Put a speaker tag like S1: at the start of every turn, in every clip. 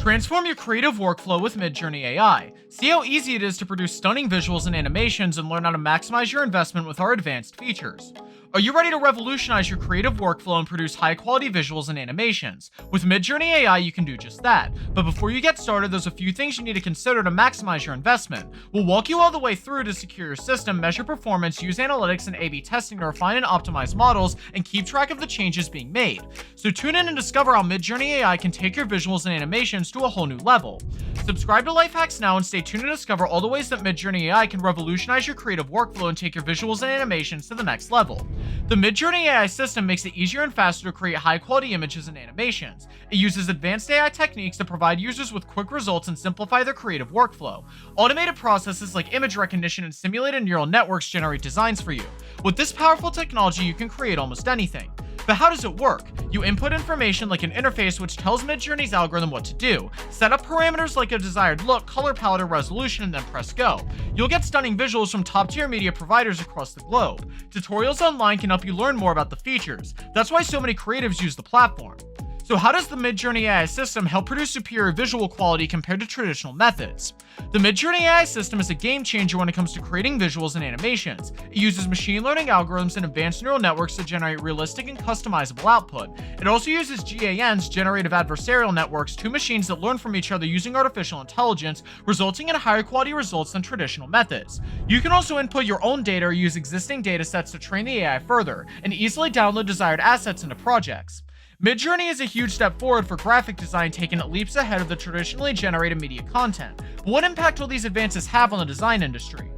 S1: Transform your creative workflow with MidJourney AI. See how easy it is to produce stunning visuals and animations and learn how to maximize your investment with our advanced features. Are you ready to revolutionize your creative workflow and produce high-quality visuals and animations? With MidJourney AI, you can do just that. But before you get started, there's a few things you need to consider to maximize your investment. We'll walk you all the way through to secure your system, measure performance, use analytics and A/B testing to refine and optimize models, and keep track of the changes being made. So tune in and discover how MidJourney AI can take your visuals and animations to a whole new level. Subscribe to Life Hacks now and stay tuned to discover all the ways that MidJourney AI can revolutionize your creative workflow and take your visuals and animations to the next level. The MidJourney AI system makes it easier and faster to create high-quality images and animations. It uses advanced AI techniques to provide users with quick results and simplify their creative workflow. Automated processes like image recognition and simulated neural networks generate designs for you. With this powerful technology, you can create almost anything. But how does it work? You input information like an interface which tells MidJourney's algorithm what to do. Set up parameters like a desired look, color palette, or resolution, and then press go. You'll get stunning visuals from top-tier media providers across the globe. Tutorials online can help you learn more about the features. That's why so many creatives use the platform. So how does the MidJourney AI system help produce superior visual quality compared to traditional methods? The MidJourney AI system is a game changer when it comes to creating visuals and animations. It uses machine learning algorithms and advanced neural networks to generate realistic and customizable output. It also uses GANs, generative adversarial networks, two machines that learn from each other using artificial intelligence, resulting in higher quality results than traditional methods. You can also input your own data or use existing datasets to train the AI further, and easily download desired assets into projects. MidJourney is a huge step forward for graphic design, taking it leaps ahead of the traditionally generated media content. But what impact will these advances have on the design industry?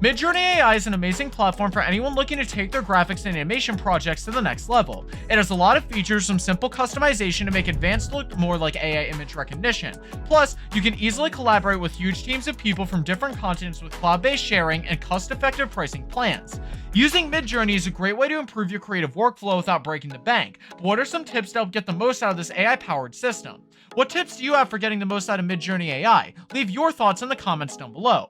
S1: MidJourney AI is an amazing platform for anyone looking to take their graphics and animation projects to the next level. It has a lot of features, from simple customization to make advanced look more like AI image recognition. Plus, you can easily collaborate with huge teams of people from different continents with cloud-based sharing and cost-effective pricing plans. Using MidJourney is a great way to improve your creative workflow without breaking the bank. But what are some tips to help get the most out of this AI-powered system? What tips do you have for getting the most out of MidJourney AI? Leave your thoughts in the comments down below.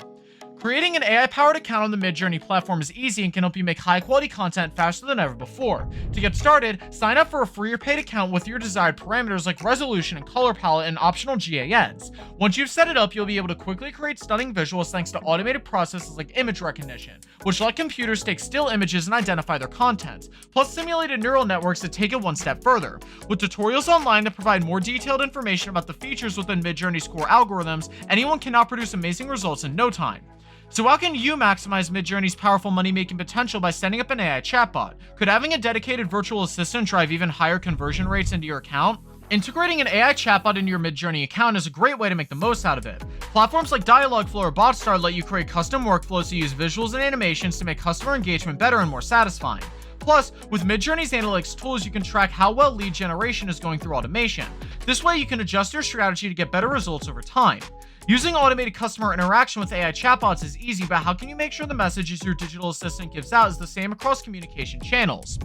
S1: Creating an AI-powered account on the MidJourney platform is easy and can help you make high-quality content faster than ever before. To get started, sign up for a free or paid account with your desired parameters like resolution and color palette and optional GANs. Once you've set it up, you'll be able to quickly create stunning visuals thanks to automated processes like image recognition, which let computers take still images and identify their content, plus simulated neural networks that take it one step further. With tutorials online that provide more detailed information about the features within MidJourney's core algorithms, anyone can now produce amazing results in no time. So how can you maximize MidJourney's powerful money-making potential by setting up an AI chatbot? Could having a dedicated virtual assistant drive even higher conversion rates into your account? Integrating an AI chatbot into your MidJourney account is a great way to make the most out of it. Platforms like Dialogflow or BotStar let you create custom workflows to use visuals and animations to make customer engagement better and more satisfying. Plus, with MidJourney's analytics tools, you can track how well lead generation is going through automation. This way, you can adjust your strategy to get better results over time. Using automated customer interaction with AI chatbots is easy, but how can you make sure the messages your digital assistant gives out is the same across communication channels?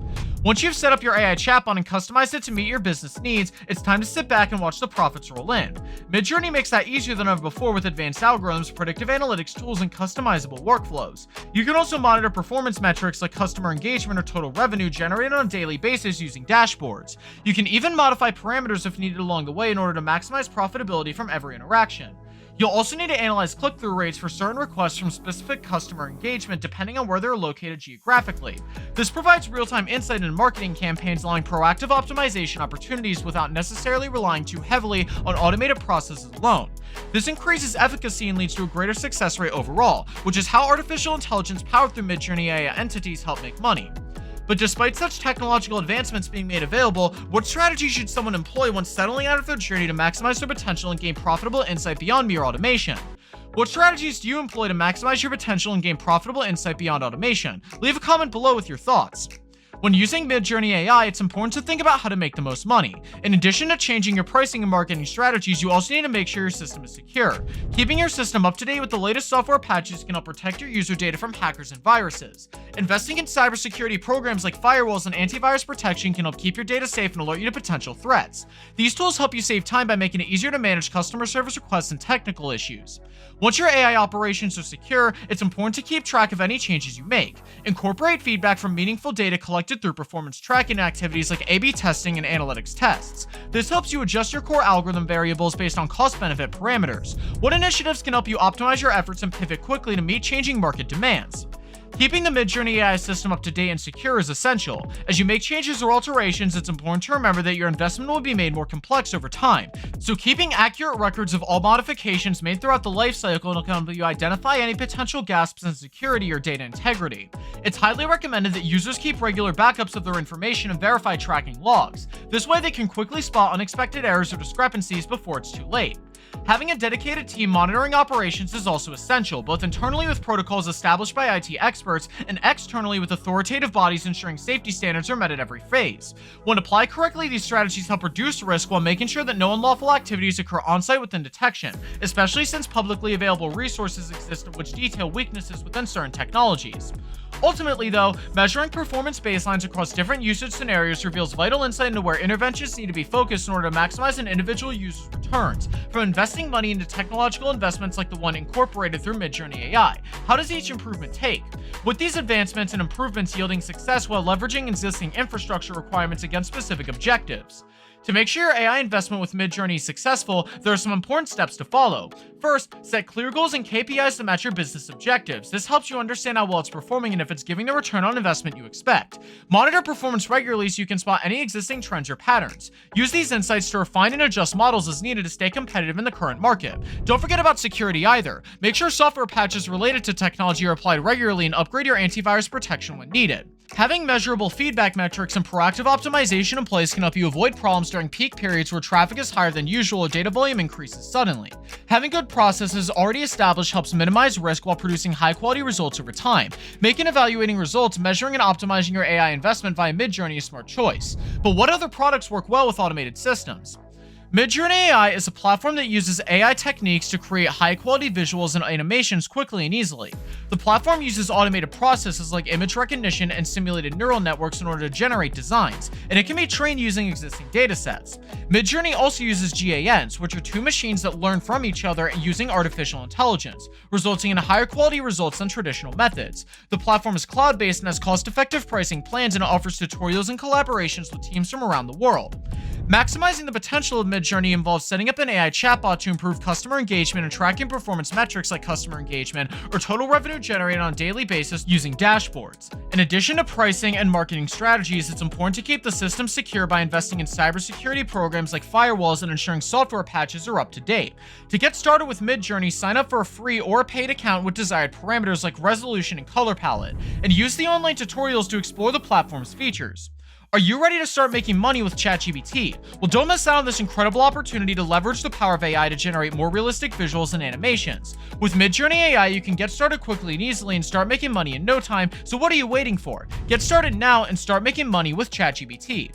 S1: Once you've set up your AI chatbot and customized it to meet your business needs, it's time to sit back and watch the profits roll in. MidJourney makes that easier than ever before with advanced algorithms, predictive analytics tools, and customizable workflows. You can also monitor performance metrics like customer engagement or total revenue generated on a daily basis using dashboards. You can even modify parameters if needed along the way in order to maximize profitability from every interaction. You'll also need to analyze click-through rates for certain requests from specific customer engagement depending on where they're located geographically. This provides real-time insight into marketing campaigns, allowing proactive optimization opportunities without necessarily relying too heavily on automated processes alone. This increases efficacy and leads to a greater success rate overall, which is how artificial intelligence powered through MidJourney AI entities help make money. But despite such technological advancements being made available, what strategy should someone employ when settling out of their journey to maximize their potential and gain profitable insight beyond mere automation? What strategies do you employ to maximize your potential and gain profitable insight beyond automation? Leave a comment below with your thoughts. When using MidJourney AI, it's important to think about how to make the most money. In addition to changing your pricing and marketing strategies, you also need to make sure your system is secure. Keeping your system up to date with the latest software patches can help protect your user data from hackers and viruses. Investing in cybersecurity programs like firewalls and antivirus protection can help keep your data safe and alert you to potential threats. These tools help you save time by making it easier to manage customer service requests and technical issues. Once your AI operations are secure, it's important to keep track of any changes you make. Incorporate feedback from meaningful data collected selected through performance tracking activities like A/B testing and analytics tests. This helps you adjust your core algorithm variables based on cost-benefit parameters. What initiatives can help you optimize your efforts and pivot quickly to meet changing market demands? Keeping the MidJourney AI system up to date and secure is essential. As you make changes or alterations, it's important to remember that your investment will be made more complex over time. So keeping accurate records of all modifications made throughout the life cycle will help you identify any potential gaps in security or data integrity. It's highly recommended that users keep regular backups of their information and verify tracking logs. This way they can quickly spot unexpected errors or discrepancies before it's too late. Having a dedicated team monitoring operations is also essential, both internally with protocols established by IT experts and externally with authoritative bodies ensuring safety standards are met at every phase. When applied correctly, these strategies help reduce risk while making sure that no unlawful activities occur on-site within detection, especially since publicly available resources exist which detail weaknesses within certain technologies. Ultimately, though, measuring performance baselines across different usage scenarios reveals vital insight into where interventions need to be focused in order to maximize an individual user's returns. From investing money into technological investments like the one incorporated through MidJourney AI, how does each improvement take? With these advancements and improvements yielding success while leveraging existing infrastructure requirements against specific objectives. To make sure your AI investment with MidJourney is successful, there are some important steps to follow. First, set clear goals and KPIs to match your business objectives. This helps you understand how well it's performing and if it's giving the return on investment you expect. Monitor performance regularly so you can spot any existing trends or patterns. Use these insights to refine and adjust models as needed to stay competitive in the current market. Don't forget about security either. Make sure software patches related to technology are applied regularly and upgrade your antivirus protection when needed. Having measurable feedback metrics and proactive optimization in place can help you avoid problems during peak periods where traffic is higher than usual or data volume increases suddenly. Having good processes already established helps minimize risk while producing high-quality results over time. Making evaluating results, measuring and optimizing your AI investment via MidJourney is a smart choice. But what other products work well with automated systems? MidJourney AI is a platform that uses AI techniques to create high-quality visuals and animations quickly and easily. The platform uses automated processes like image recognition and simulated neural networks in order to generate designs, and it can be trained using existing datasets. MidJourney also uses GANs, which are two machines that learn from each other using artificial intelligence, resulting in higher quality results than traditional methods. The platform is cloud-based and has cost-effective pricing plans, and it offers tutorials and collaborations with teams from around the world. Maximizing the potential of MidJourney involves setting up an AI chatbot to improve customer engagement and tracking performance metrics like customer engagement or total revenue generated on a daily basis using dashboards. In addition to pricing and marketing strategies, it's important to keep the system secure by investing in cybersecurity programs like firewalls and ensuring software patches are up to date. To get started with MidJourney, sign up for a free or a paid account with desired parameters like resolution and color palette, and use the online tutorials to explore the platform's features. Are you ready to start making money with ChatGPT? Well, don't miss out on this incredible opportunity to leverage the power of AI to generate more realistic visuals and animations. With MidJourney AI, you can get started quickly and easily and start making money in no time, so what are you waiting for? Get started now and start making money with ChatGPT.